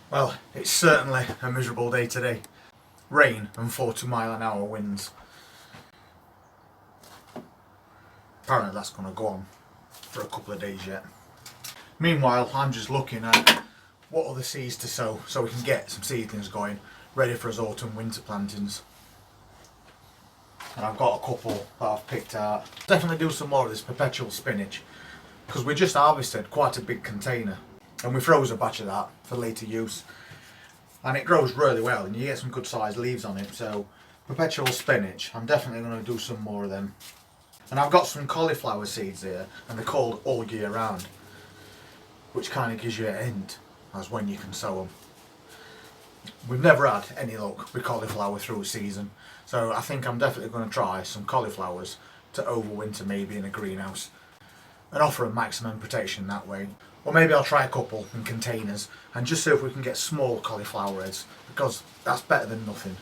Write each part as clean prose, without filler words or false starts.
Well, it's certainly a miserable day today. Rain and 40-mile-an-hour winds. Apparently that's going to go on for a couple of days yet. Meanwhile, I'm just looking at what other seeds to sow so we can get some seedlings going, ready for us autumn winter plantings. And I've got a couple that I've picked out. Definitely do some more of this perpetual spinach, because we just harvested quite a big container and we froze a batch of that for later use, and it grows really well and you get some good sized leaves on it. So perpetual spinach, I'm definitely going to do some more of them. And I've got some cauliflower seeds here, and they're called all year round, which kind of gives you a hint as when you can sow them. We've never had any luck with cauliflower through a season, so I think I'm definitely going to try some cauliflowers to overwinter maybe in a greenhouse and offer a maximum protection that way. Or maybe I'll try a couple in containers and just see if we can get small cauliflower heads, because that's better than nothing.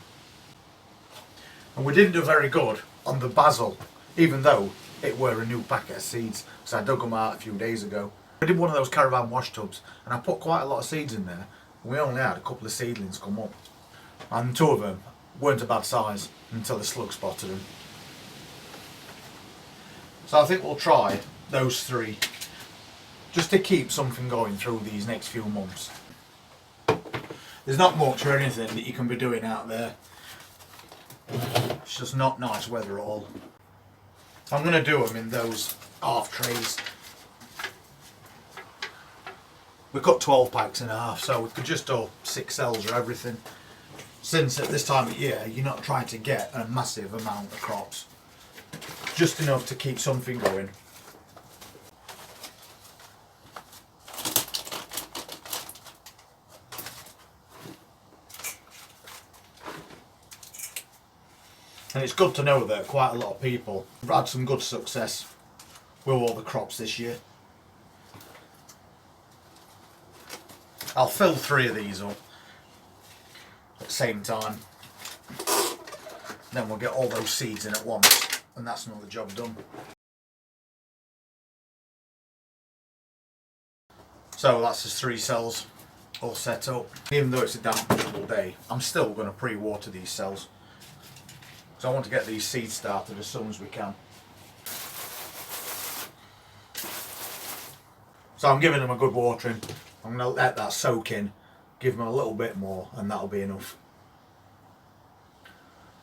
And we didn't do very good on the basil, even though it were a new packet of seeds, so I dug them out a few days ago. I did one of those caravan wash tubs and I put quite a lot of seeds in there. We only had a couple of seedlings come up, and two of them weren't a bad size until the slug spotted them. So I think we'll try those three just to keep something going through these next few months. There's not much or anything that you can be doing out there. It's just not nice weather at all. I'm going to do them in those half trays. We cut 12 packs in half, so we could just do 6 cells or everything. Since at this time of year you're not trying to get a massive amount of crops, just enough to keep something going. And it's good to know that quite a lot of people have had some good success with all the crops this year. I'll fill 3 of these up at the same time. Then we'll get all those seeds in at once, and that's another job done. So that's just 3 cells all set up. Even though it's a damp miserable day, I'm still going to pre-water these cells. So I want to get these seeds started as soon as we can. So I'm giving them a good watering. I'm going to let that soak in, give them a little bit more, and that'll be enough.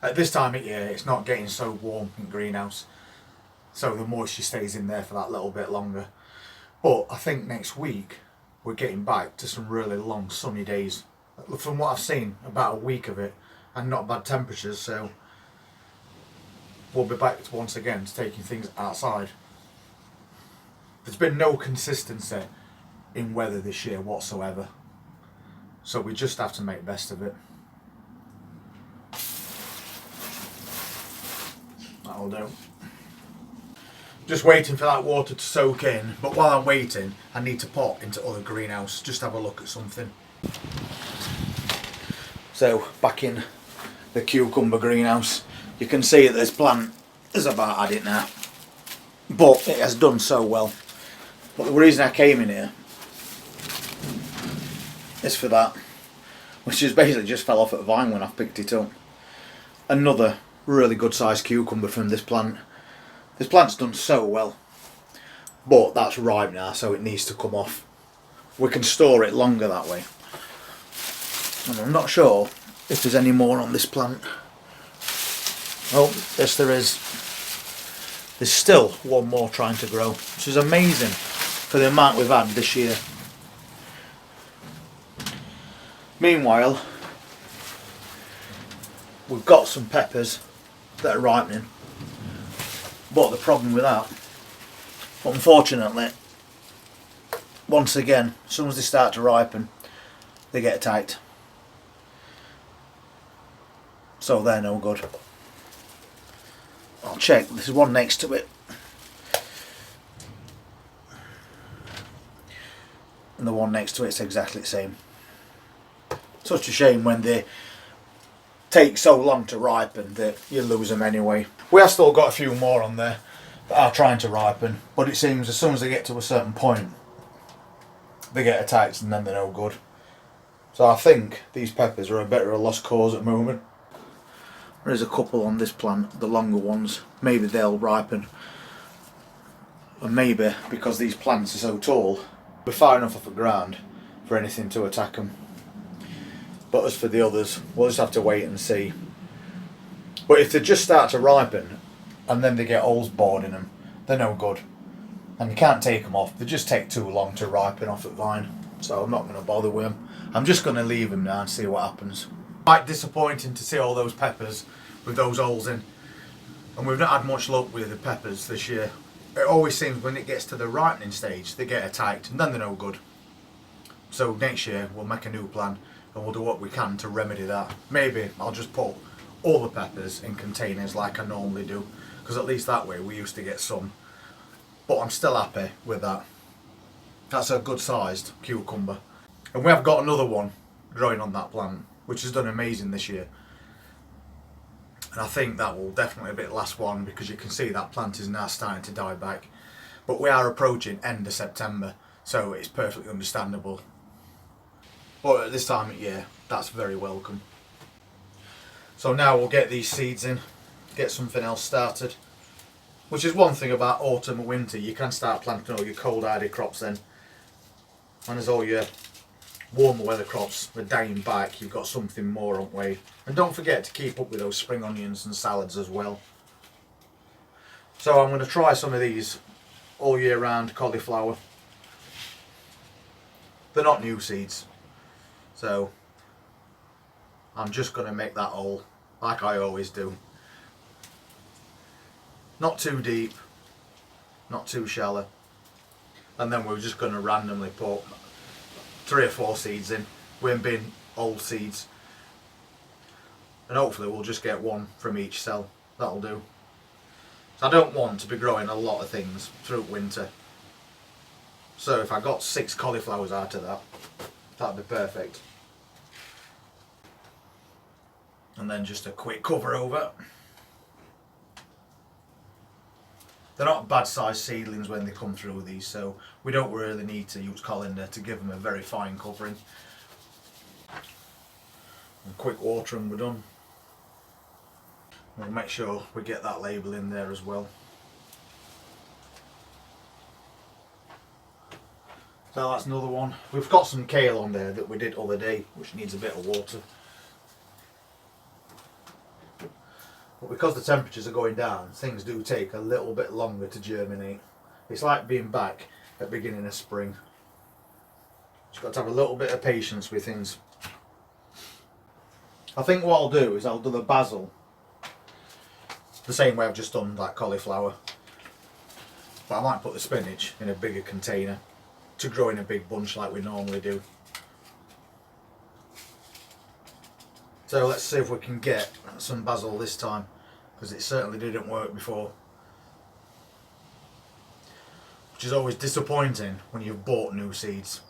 At this time of year it's not getting so warm in greenhouse, so the moisture stays in there for that little bit longer. But I think next week we're getting back to some really long sunny days. From what I've seen, about a week of it, and not bad temperatures, so we'll be back once again to taking things outside. There's been no consistency in weather this year whatsoever, so we just have to make the best of it. That'll do. Just waiting for that water to soak in, but while I'm waiting I need to pop into other greenhouse, just have a look at something. So back in the cucumber greenhouse, you can see that this plant is about had it now, but it has done so well. But the reason I came in here is for that, which is basically just fell off at a vine when I picked it up. Another really good sized cucumber from this plant. This plant's done so well, but that's ripe now, so it needs to come off. We can store it longer that way. And I'm not sure if there's any more on this plant. Oh, yes there is. There's still one more trying to grow, which is amazing for the amount we've had this year. Meanwhile, we've got some peppers that are ripening, but the problem with that, unfortunately, once again, as soon as they start to ripen, they get tight, so they're no good. I'll check, there's one next to it, and the one next to it's exactly the same. Such a shame when they take so long to ripen that you lose them anyway. We have still got a few more on there that are trying to ripen, but it seems as soon as they get to a certain point they get attacked and then they're no good. So I think these peppers are a bit of a lost cause at the moment. There's a couple on this plant, the longer ones. Maybe they'll ripen. And maybe because these plants are so tall, we're far enough off the ground for anything to attack them. But as for the others, we'll just have to wait and see. But if they just start to ripen and then they get holes bored in them, they're no good. And you can't take them off, they just take too long to ripen off the vine. So I'm not going to bother with them. I'm just going to leave them now and see what happens. Quite disappointing to see all those peppers with those holes in. And we've not had much luck with the peppers this year. It always seems when it gets to the ripening stage, they get attacked and then they're no good. So next year we'll make a new plan and we'll do what we can to remedy that. Maybe I'll just put all the peppers in containers like I normally do, because at least that way we used to get some. But I'm still happy with that. That's a good sized cucumber. And we have got another one growing on that plant, which has done amazing this year. And I think that will definitely be the last one, because you can see that plant is now starting to die back. But we are approaching end of September, so it's perfectly understandable. But at this time of year, that's very welcome. So now we'll get these seeds in, get something else started. Which is one thing about autumn and winter, you can start planting all your cold hardy crops then. And as all your warmer weather crops are dying back, you've got something more on the way. And don't forget to keep up with those spring onions and salads as well. So I'm going to try some of these all year round cauliflower. They're not new seeds, so I'm just going to make that hole like I always do. Not too deep, not too shallow. And then we're just going to randomly put 3 or 4 seeds in. We haven't been old seeds. And hopefully we'll just get one from each cell. That'll do. So I don't want to be growing a lot of things through winter. So if I got 6 cauliflowers out of that, that'd be perfect. And then just a quick cover over. They're not bad sized seedlings when they come through these, so we don't really need to use colander to give them a very fine covering. And quick water and we're done. We'll make sure we get that label in there as well. So that's another one. We've got some kale on there that we did the other day, which needs a bit of water. But because the temperatures are going down, things do take a little bit longer to germinate. It's like being back at the beginning of spring. Just got to have a little bit of patience with things. I think what I'll do is I'll do the basil the same way I've just done like cauliflower. But I might put the spinach in a bigger container to grow in a big bunch like we normally do. So let's see if we can get some basil this time, because it certainly didn't work before. Which is always disappointing when you've bought new seeds.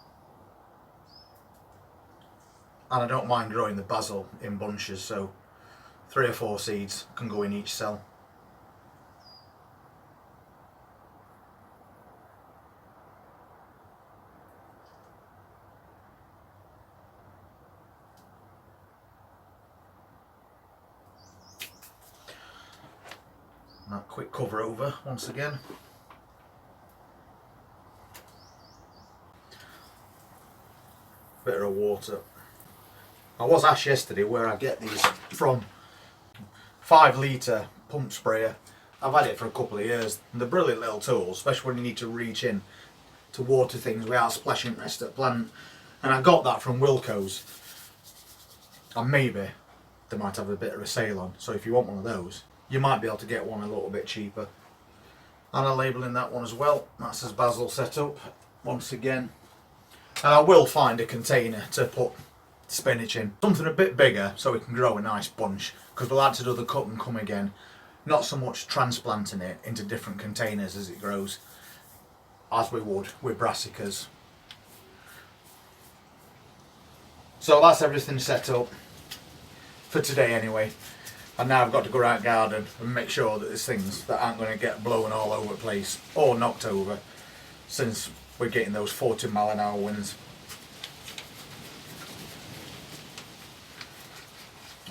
And I don't mind growing the basil in bunches, so 3 or 4 seeds can go in each cell. That quick cover over once again. Bit of water. I was asked yesterday where I get these from. 5 litre pump sprayer. I've had it for a couple of years and they're brilliant little tools, especially when you need to reach in to water things without splashing the rest of the plant. And I got that from Wilko's. And maybe they might have a bit of a sale on, so if you want one of those, you might be able to get one a little bit cheaper. And I'll label in that one as well. That says basil set up once again. And I will find a container to put spinach in. Something a bit bigger so we can grow a nice bunch, because we like to do the cut and come again. Not so much transplanting it into different containers as it grows, as we would with brassicas. So that's everything set up for today anyway. And now I've got to go out garden and make sure that there's things that aren't going to get blown all over the place or knocked over, since we're getting those 40 mile an hour winds.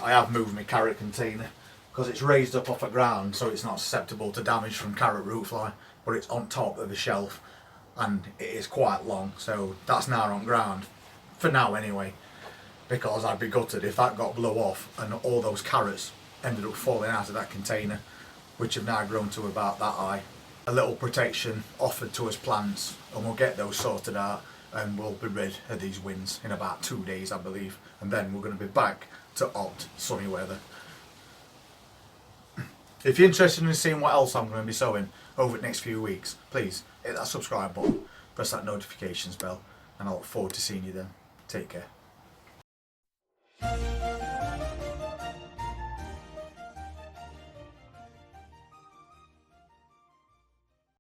I have moved my carrot container because it's raised up off the ground so it's not susceptible to damage from carrot root fly, but it's on top of the shelf and it is quite long, so that's now on ground, for now anyway, because I'd be gutted if that got blow off and all those carrots ended up falling out of that container, which have now grown to about that high. A little protection offered to us plants, and we'll get those sorted out and we'll be rid of these winds in about 2 days, I believe, and then we're going to be back to hot sunny weather. If you're interested in seeing what else I'm going to be sowing over the next few weeks, please hit that subscribe button, press that notifications bell, and I look forward to seeing you then. Take care.